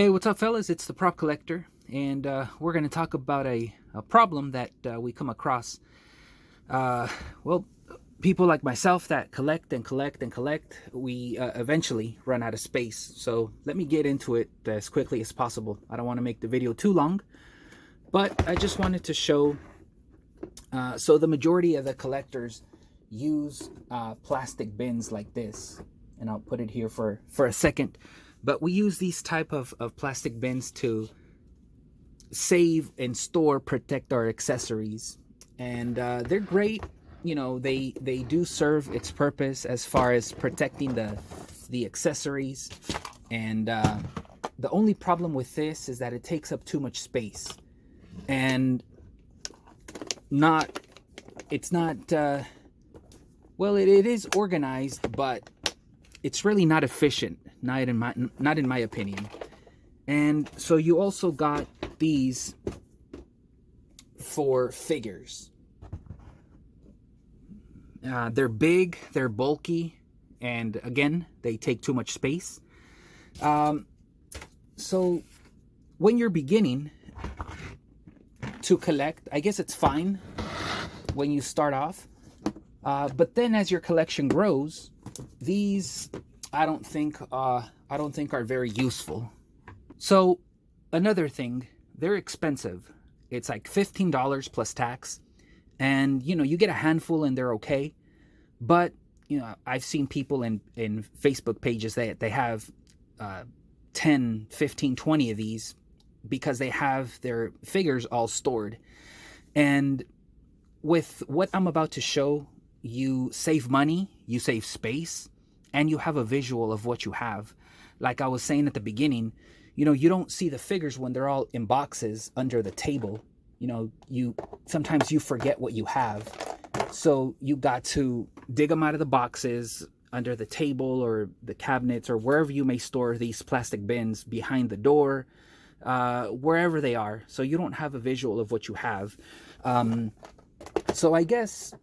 Hey, what's up, fellas? It's the Prop Collector, and we're going to talk about a problem that we come across. Uh, well, people like myself that collect and collect and collect, we eventually run out of space. So let me get into it as quickly as possible. I don't want to make the video too long, but I just wanted to show. So the majority of the collectors use plastic bins like this, and I'll put it here for a second. But we use these type of plastic bins to save and store, protect our accessories. And they're great. You know, they do serve its purpose as far as protecting the accessories. And the only problem with this is that it takes up too much space. And it's not, well, it is organized, but it's really not efficient, not in my opinion. And so you also got these for figures. They're big, they're bulky, and again, they take too much space. So when you're beginning to collect, I guess it's fine when you start off. But then as your collection grows, these I don't think are very useful. So another thing, they're expensive. It's like $15 plus tax, and you know, you get a handful and they're okay. But you know, I've seen people in Facebook pages that they have 10, 15, 20 of these because they have their figures all stored. And with what I'm about to show, you save money, you save space, and you have a visual of what you have. Like I was saying at the beginning, you know, you don't see the figures when they're all in boxes under the table. You know, sometimes you forget what you have. So you got to dig them out of the boxes under the table or the cabinets or wherever you may store these plastic bins, behind the door, wherever they are. So you don't have a visual of what you have. So I guess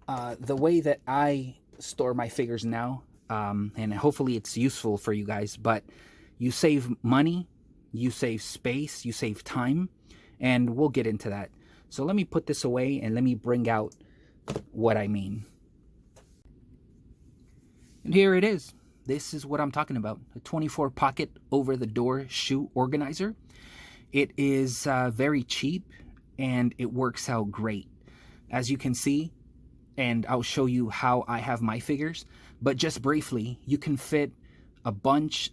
the way that I store my figures now, and hopefully it's useful for you guys, but you save money, you save space, you save time, and we'll get into that. So let me put this away and let me bring out what I mean. And here it is. This is what I'm talking about. A 24 pocket over the door shoe organizer. It is very cheap and it works out great. As you can see, and I'll show you how I have my figures, but just briefly, you can fit a bunch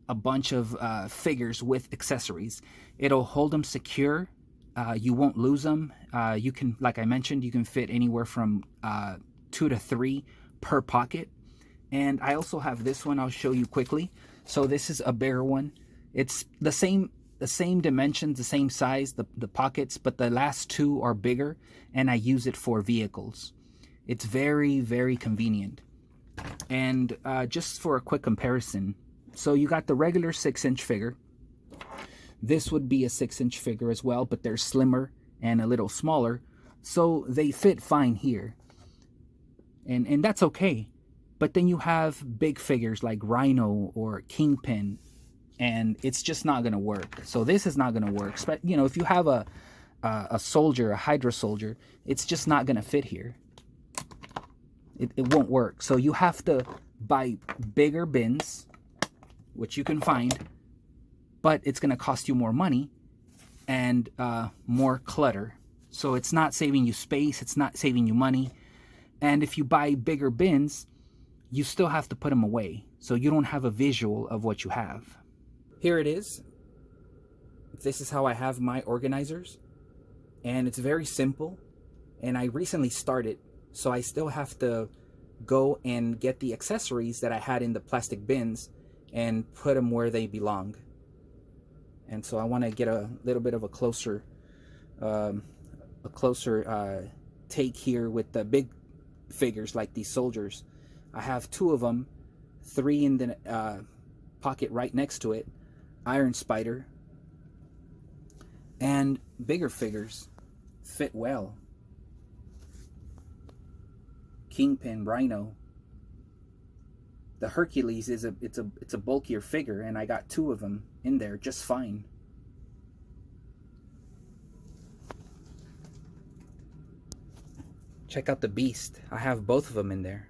of figures with accessories. It'll hold them secure. You won't lose them. You can, like I mentioned, you can fit anywhere from 2 to 3 per pocket. And I also have this one I'll show you quickly. So this is a bigger one. It's the same dimensions, the same size, the pockets, but the last two are bigger, and I use it for vehicles. It's very, very convenient. And just for a quick comparison, so you got the regular 6-inch figure. This would be a 6-inch figure as well, but they're slimmer and a little smaller, so they fit fine here. And that's okay. But then you have big figures like Rhino or Kingpin, and it's just not going to work. So this is not going to work. But you know, if you have a soldier, a Hydra soldier, it's just not going to fit here. It won't work. So you have to buy bigger bins, which you can find, but it's going to cost you more money and more clutter. So it's not saving you space, it's not saving you money. And if you buy bigger bins, you still have to put them away. So you don't have a visual of what you have. Here it is. This is how I have my organizers. And it's very simple. And I recently started, so I still have to go and get the accessories that I had in the plastic bins and put them where they belong. And so I want to get a little bit of a closer take here with the big figures like these soldiers. I have 2 of them, 3 in the pocket right next to it, Iron Spider, and bigger figures fit well. Kingpin, Rhino. The Hercules is a bulkier figure, and I got 2 of them in there just fine. Check out the Beast. I have both of them in there.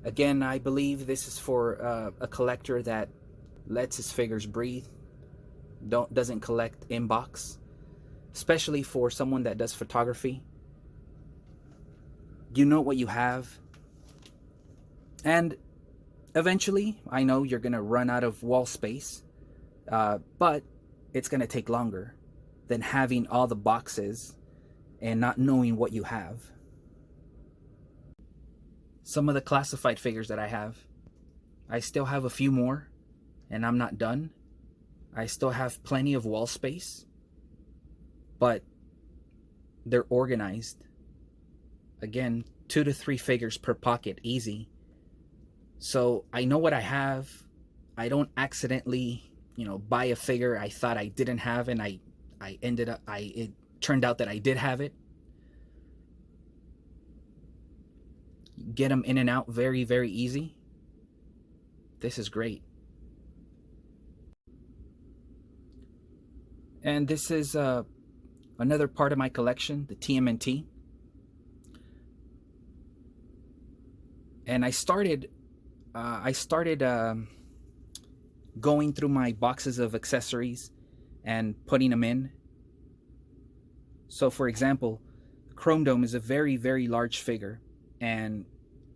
Again, I believe this is for a collector that lets his figures breathe, doesn't collect inbox, especially for someone that does photography. You know what you have, and eventually, I know you're gonna run out of wall space, but it's gonna take longer than having all the boxes and not knowing what you have. Some of the classified figures that I still have a few more, and I'm not done. I still have plenty of wall space, but they're organized. Again, 2 to 3 figures per pocket, easy. So I know what I have. I don't accidentally, buy a figure I thought I didn't have, and it turned out that I did have it. Get them in and out very, very easy. This is great. And this is another part of my collection, the TMNT. And I started going through my boxes of accessories and putting them in. So for example, Chrome Dome is a very, very large figure, and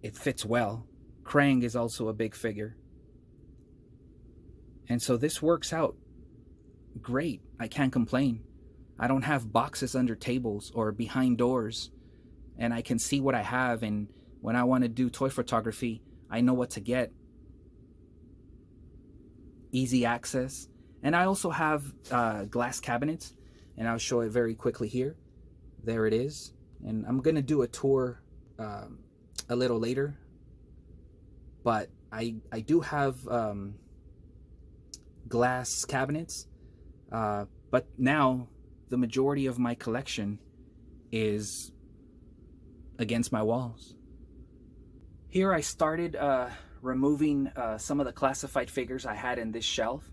it fits well. Krang is also a big figure. And so this works out great. I can't complain. I don't have boxes under tables or behind doors, and I can see what I have, and when I want to do toy photography, I know what to get. Easy access. And I also have glass cabinets, and I'll show it very quickly here. There it is. And I'm gonna do a tour a little later, but I do have glass cabinets, but now the majority of my collection is against my walls. Here I started removing some of the classified figures I had in this shelf,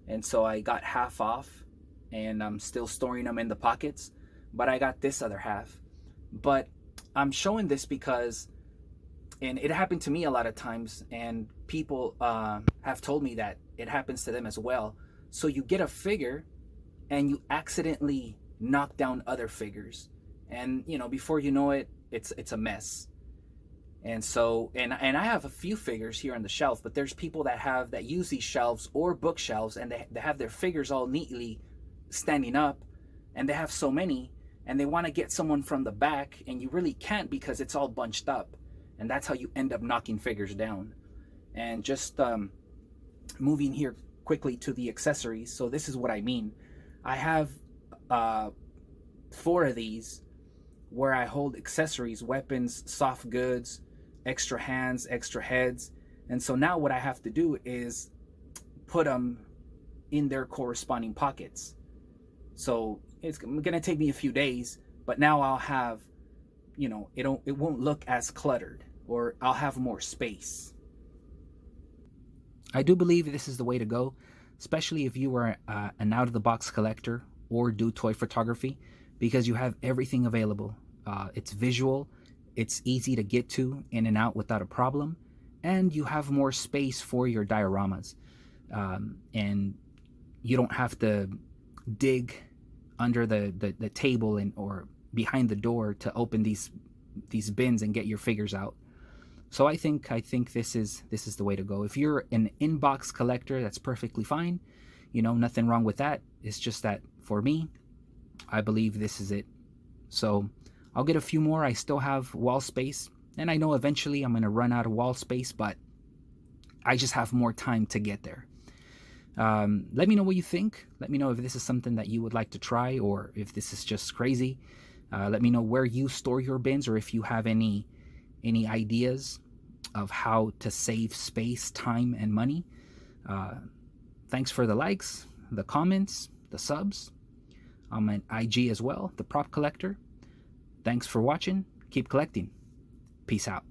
and so I got half off, and I'm still storing them in the pockets, but I got this other half. But I'm showing this because, and it happened to me a lot of times, and people have told me that it happens to them as well. So you get a figure and you accidentally knock down other figures, and before you know it, it's a mess. And so, and I have a few figures here on the shelf, but there's people that use these shelves or bookshelves, and they have their figures all neatly standing up, and they have so many, and they want to get someone from the back, and you really can't because it's all bunched up, and that's how you end up knocking figures down. And just moving here quickly to the accessories. So this is what I mean. I have 4 of these where I hold accessories, weapons, soft goods, extra hands, extra heads. And so now what I have to do is put them in their corresponding pockets. So it's gonna take me a few days, but now I'll have, it won't look as cluttered, or I'll have more space. I do believe this is the way to go, especially if you are an out-of-the-box collector or do toy photography, because you have everything available. It's visual, it's easy to get to in and out without a problem, and you have more space for your dioramas. And you don't have to dig under the table or behind the door to open these bins and get your figures out. So I think this is the way to go. If you're an inbox collector, that's perfectly fine. Nothing wrong with that. It's just that for me, I believe this is it. So I'll get a few more. I still have wall space, and I know eventually I'm going to run out of wall space, but I just have more time to get there. Let me know what you think. Let me know if this is something that you would like to try, or if this is just crazy. Let me know where you store your bins, or if you have any ideas of how to save space, time, and money. Thanks for the likes, the comments, the subs. I'm an IG as well, The Prop Collector. Thanks for watching. Keep collecting. Peace out.